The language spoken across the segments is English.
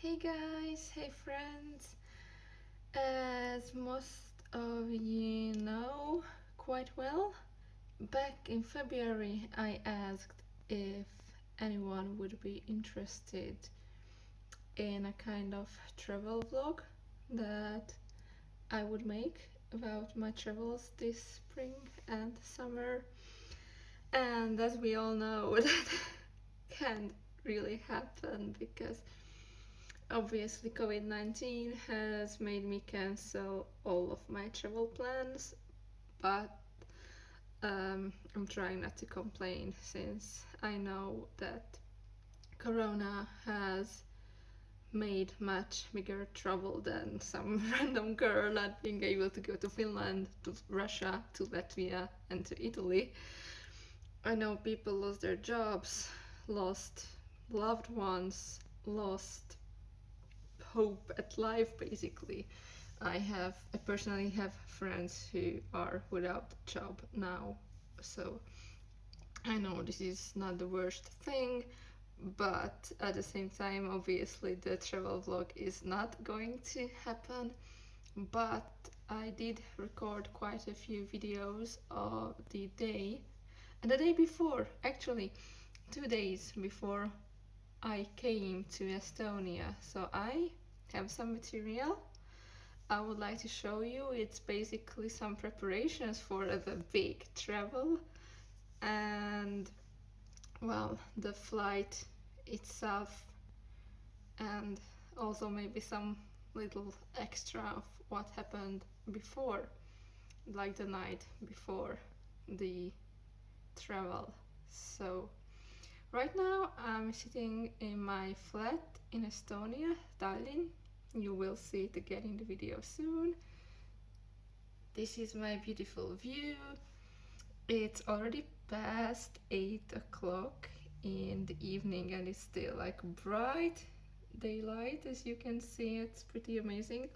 Hey guys, hey friends. As most of you know quite well, back in February I asked if anyone would be interested in a kind of travel vlog that I would make about my travels this spring and summer. And as we all know, that can't really happen because obviously, COVID-19 has made me cancel all of my travel plans, but I'm trying not to complain since I know that Corona has made much bigger trouble than some random girl not being able to go to Finland, to Russia, to Latvia, and to Italy. I know people lost their jobs, lost loved ones, lost hope at life basically. I personally have friends who are without a job now, so I know this is not the worst thing, but at the same time obviously the travel vlog is not going to happen. But I did record quite a few videos of the day and the day before, actually 2 days before I came to Estonia, so I have some material I would like to show you. It's basically some preparations for the big travel and, well, the flight itself, and also maybe some little extra of what happened before, like the night before the travel. So right now I'm sitting in my flat in Estonia, Tallinn. You will see it again in the video soon. This is my beautiful view. It's already past 8 o'clock in the evening and it's still like bright daylight, as you can see. It's pretty amazing.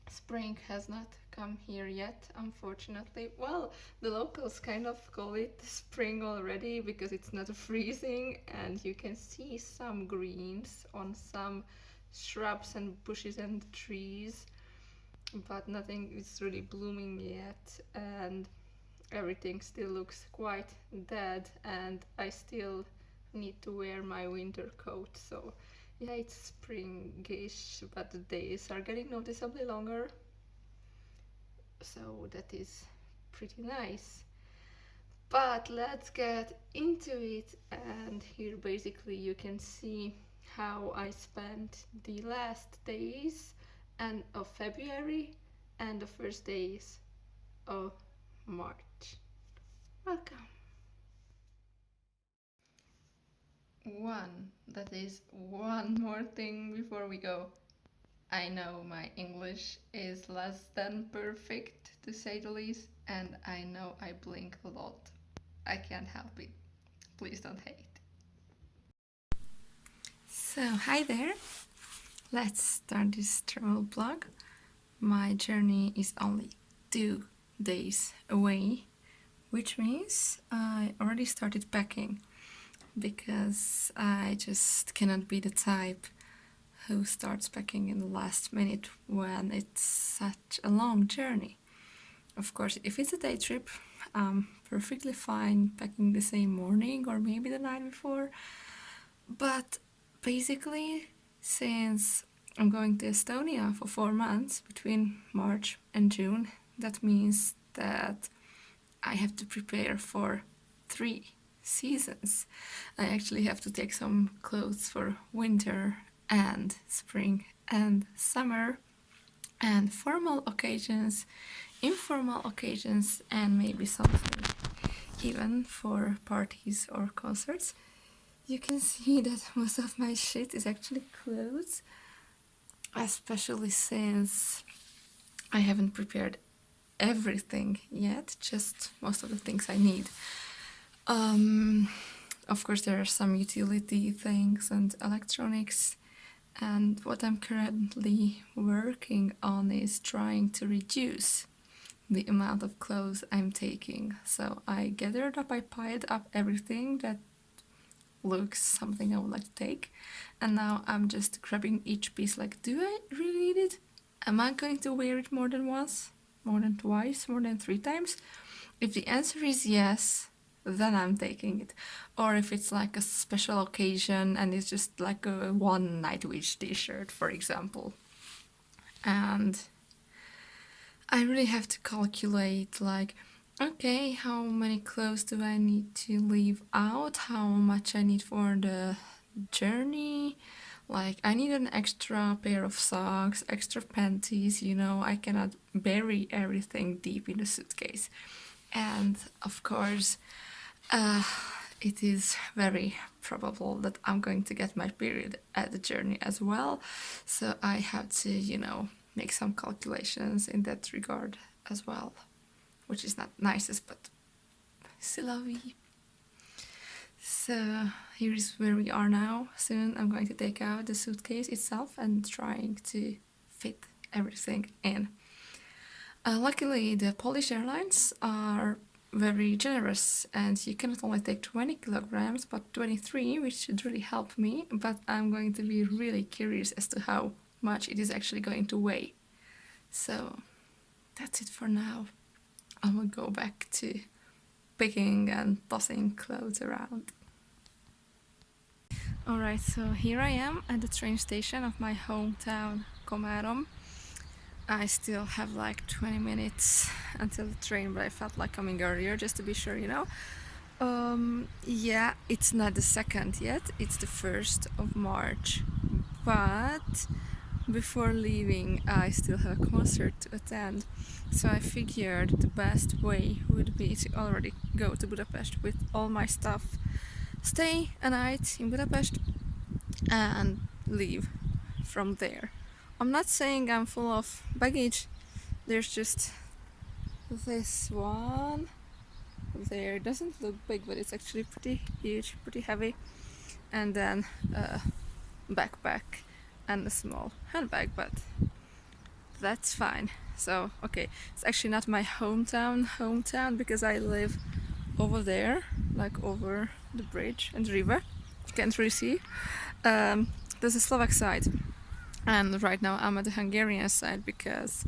Spring has not come here yet, unfortunately. Well, the locals kind of call it spring already because it's not freezing and you can see some greens on some shrubs and bushes and trees, but nothing is really blooming yet, and everything still looks quite dead, and I still need to wear my winter coat. So yeah, it's springish, but the days are getting noticeably longer, so that is pretty nice. But let's get into it, and here basically you can see how I spent the last days and of February and the first days of March. Welcome. That is one more thing before we go. I know my English is less than perfect, to say the least, and I know I blink a lot. I can't help it. Please don't hate. So, hi there. Let's start this travel blog. My journey is only 2 days away, which means I already started packing because I just cannot be the type who starts packing in the last minute when it's such a long journey. Of course, if it's a day trip, I'm perfectly fine packing the same morning or maybe the night before. But basically, since I'm going to Estonia for 4 months between March and June, that means that I have to prepare for 3 seasons. I actually have to take some clothes for winter and spring and summer and formal occasions, informal occasions, and maybe something even for parties or concerts. You can see that most of my shit is actually clothes, especially since I haven't prepared everything yet, just most of the things I need. Of course, there are some utility things and electronics, and what I'm currently working on is trying to reduce the amount of clothes I'm taking. So I piled up everything that looks something I would like to take. And now I'm just grabbing each piece like, do I really need it? Am I going to wear it more than once? More than twice? More than 3 times? If the answer is yes, then I'm taking it. Or if it's like a special occasion and it's just like a one Nightwish t-shirt, for example. And I really have to calculate like, okay, how many clothes do I need to leave out? How much I need for the journey? Like, I need an extra pair of socks, extra panties, you know, I cannot bury everything deep in the suitcase. And of course, it is very probable that I'm going to get my period at the journey as well. So I have to, you know, make some calculations in that regard as well, which is not nicest, but c'est la vie. So here is where we are now. Soon I'm going to take out the suitcase itself and trying to fit everything in. Luckily, the Polish airlines are very generous and you cannot only take 20 kilograms but 23, which should really help me, but I'm going to be really curious as to how much it is actually going to weigh. So that's it for now. I will go back to picking and tossing clothes around. Alright, so here I am at the train station of my hometown, Komárom. I still have like 20 minutes until the train, but I felt like coming earlier just to be sure, you know. Yeah, it's not the 2nd yet, it's the 1st of March. But before leaving, I still have a concert to attend. So I figured the best way would be to already go to Budapest with all my stuff, stay a night in Budapest, and leave from there. I'm not saying I'm full of baggage, there's just this one there. It doesn't look big, but it's actually pretty huge, pretty heavy. And then a backpack and a small handbag, but that's fine. So, okay, it's actually not my hometown because I live over there, like over the bridge and the river. You can't really see. There's a Slovak side. And right now I'm at the Hungarian side because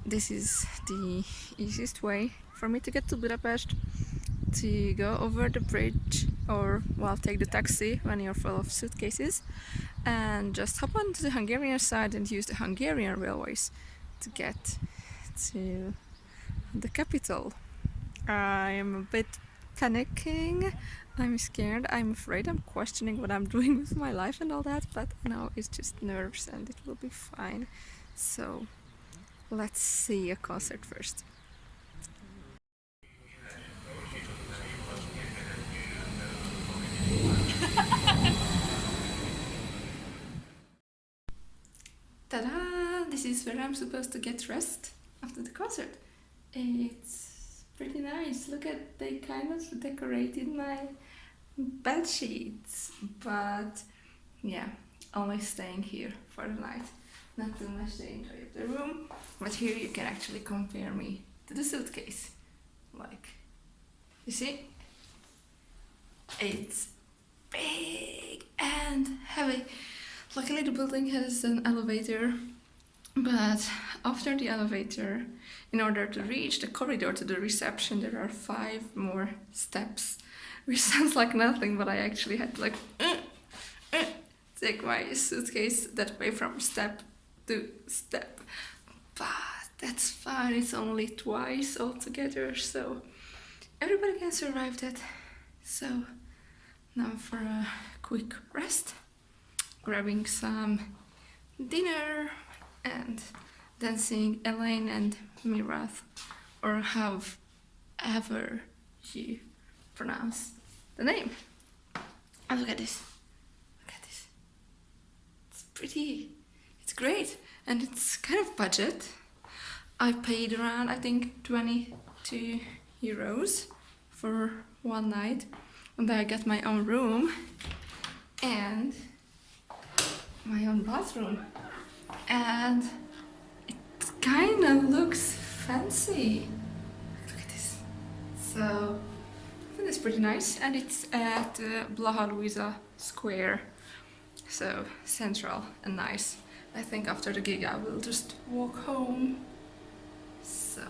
this is the easiest way for me to get to Budapest, to go over the bridge or, well, take the taxi when you're full of suitcases and just hop on to the Hungarian side and use the Hungarian railways to get to the capital. I'm a bit panicking, I'm scared, I'm afraid, I'm questioning what I'm doing with my life and all that, but no, it's just nerves and it will be fine. So let's see a concert first. Ta-da! This is where I'm supposed to get dressed after the concert. It's pretty nice. Look at, they kind of decorated my bed sheets, but yeah, only staying here for the night. Not too much to enjoy the room, but here you can actually compare me to the suitcase. Like, you see? It's big and heavy. Luckily the building has an elevator, but after the elevator, in order to reach the corridor to the reception, there are 5 more steps, which sounds like nothing, but I actually had to like take my suitcase that way from step to step. But that's fine, it's only twice altogether, so everybody can survive that. So now for a quick rest, grabbing some dinner and then seeing Elaine and Mirath, or however you pronounce the name. And look at this. Look at this. It's pretty. It's great. And it's kind of budget. I paid around, I think, 22 euros for one night. And then I got my own room and my own bathroom. And it kind of looks fancy. Look at this. So And it's pretty nice, and it's at Blaha Luisa Square, so central and nice. I think after the gig I will just walk home. So.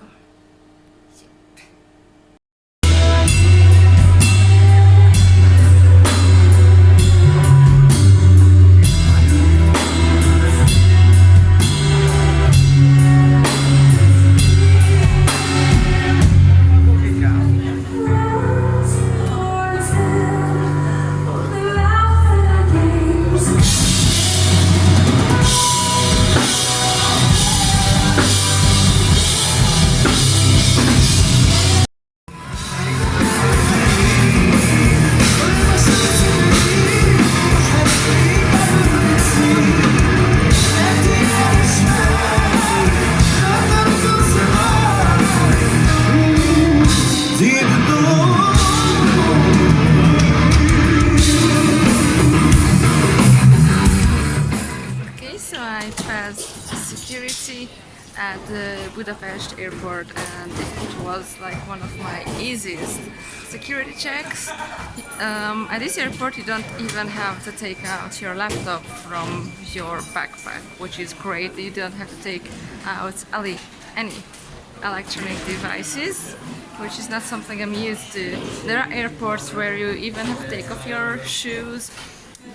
Security at the Budapest airport, and it was like one of my easiest security checks. At this airport you don't even have to take out your laptop from your backpack, which is great. You don't have to take out any electronic devices, which is not something I'm used to. There are airports where you even have to take off your shoes.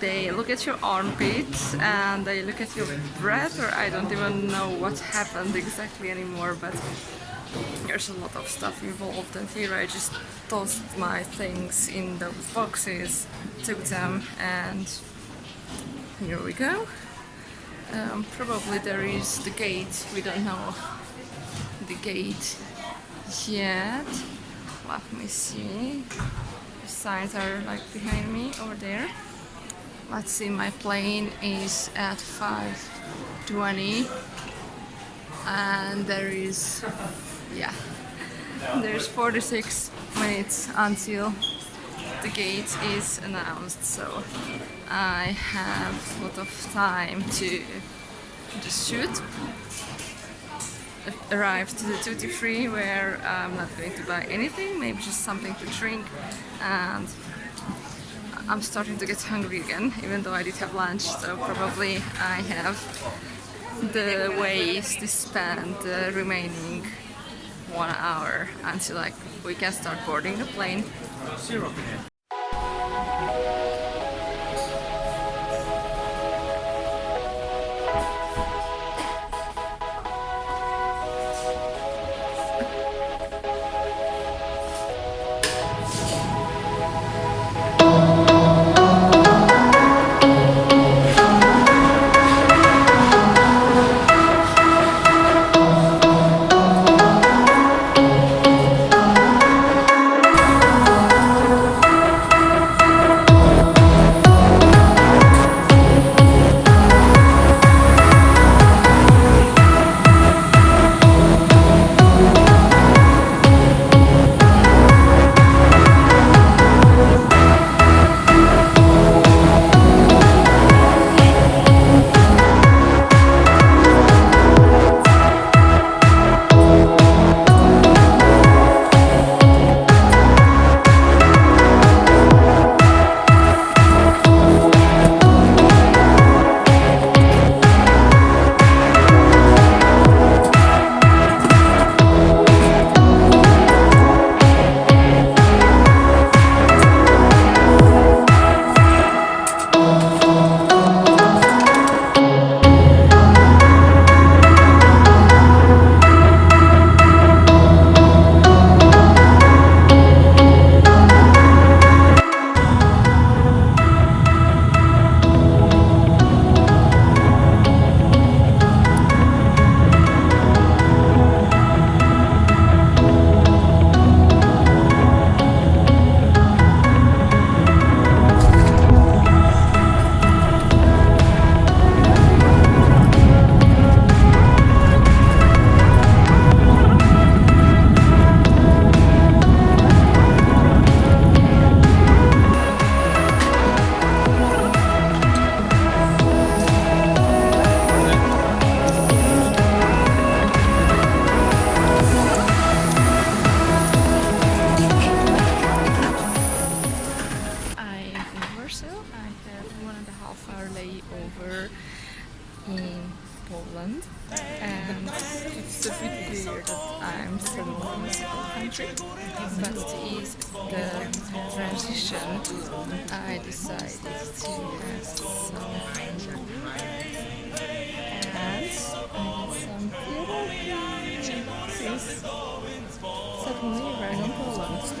They look at your armpits and they look at your breath, or I don't even know what happened exactly anymore, but there's a lot of stuff involved, and here I just tossed my things in those boxes, took them, and here we go. Probably there is the gate, we don't know the gate yet. Let me see, the signs are like behind me over there. Let's see, my plane is at 5:20 and there's 46 minutes until the gate is announced, so I have a lot of time to just shoot. I've arrived to the duty free where I'm not going to buy anything, maybe just something to drink, and I'm starting to get hungry again, even though I did have lunch, so probably I have the ways to spend the remaining 1 hour until we can start boarding the plane. in Poland, and it's a bit weird that I'm suddenly in a second country, but it is the transition. I decided to have some and I had some therapy since suddenly arrived in Poland, so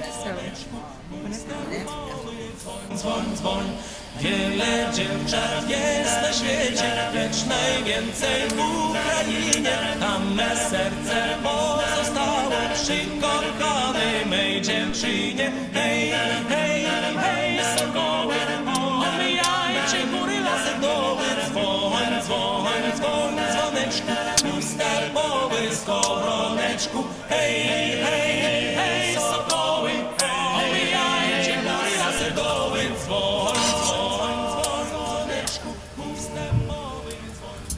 Dzwoń, dzwoń, wiele dziewczat jest na świecie, lecz najwięcej w Ukrainie. Tam me serce pozostało przy kochanej mej dziewczynie. Hej, hej, hej, sokoły, omijajcie góry, lasy, doły. Dzwoń, dzwoń, dzwoń, dzwoneczku, puste poły z koroneczku. Hej, hej, hej, sokoły, omijajcie góry, lasy, doły. Dzwoń, dzwoń, dzwoń, dzwoneczku, puste poły, dzwoń.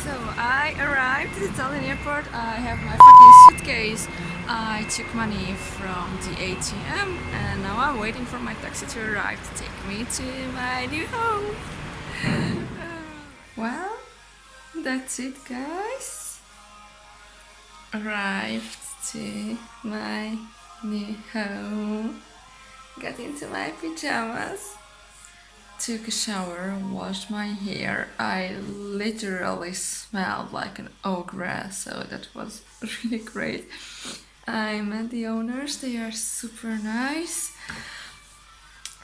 So I arrived at the Italian airport. I have my fucking suitcase. I took money from the ATM and now I'm waiting for my taxi to arrive to take me to my new home. Well, that's it, guys. Arrived to my new home. Got into my pajamas. Took a shower, washed my hair. I literally smelled like an ogre, so that was really great. I met the owners, they are super nice.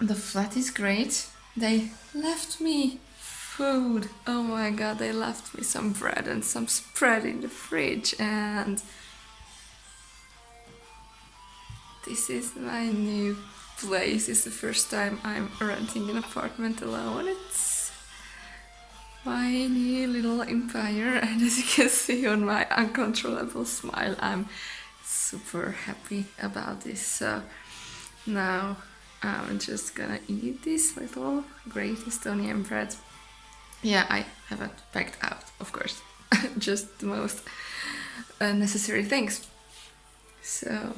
The flat is great. They left me food. Oh my god, they left me some bread and some spread in the fridge, and this is my new place. It's the first time I'm renting an apartment alone. It's my new little empire, and as you can see on my uncontrollable smile, I'm super happy about this. So now I'm just gonna eat this little great Estonian bread. Yeah, I haven't packed out, of course, just the most necessary things. So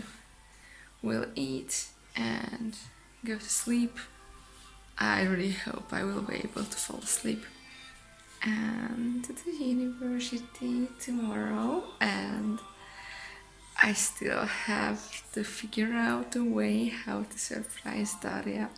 we'll eat and go to sleep. I really hope I will be able to fall asleep and to the university tomorrow, and I still have to figure out a way how to surprise Daria.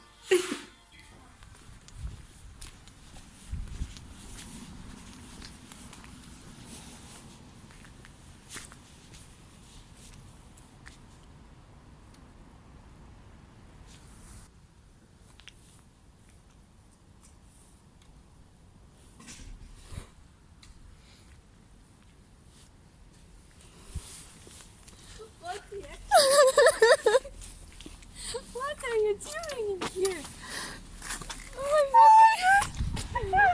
What are you doing in here? Oh my god!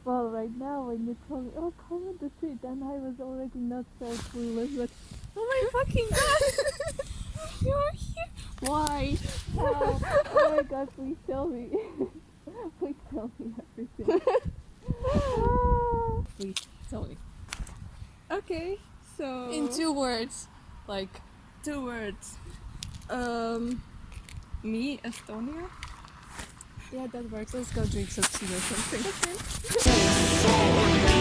Well, right now when you told me, oh, come on the street, then I was already not so clueless, but oh my fucking god! You're here! Why? How? Oh my god, please tell me. Please tell me everything. Please tell me. Okay, so In 2 words. like 2 words. Me, Estonia. Yeah, that works. Let's go drink some tea or something. So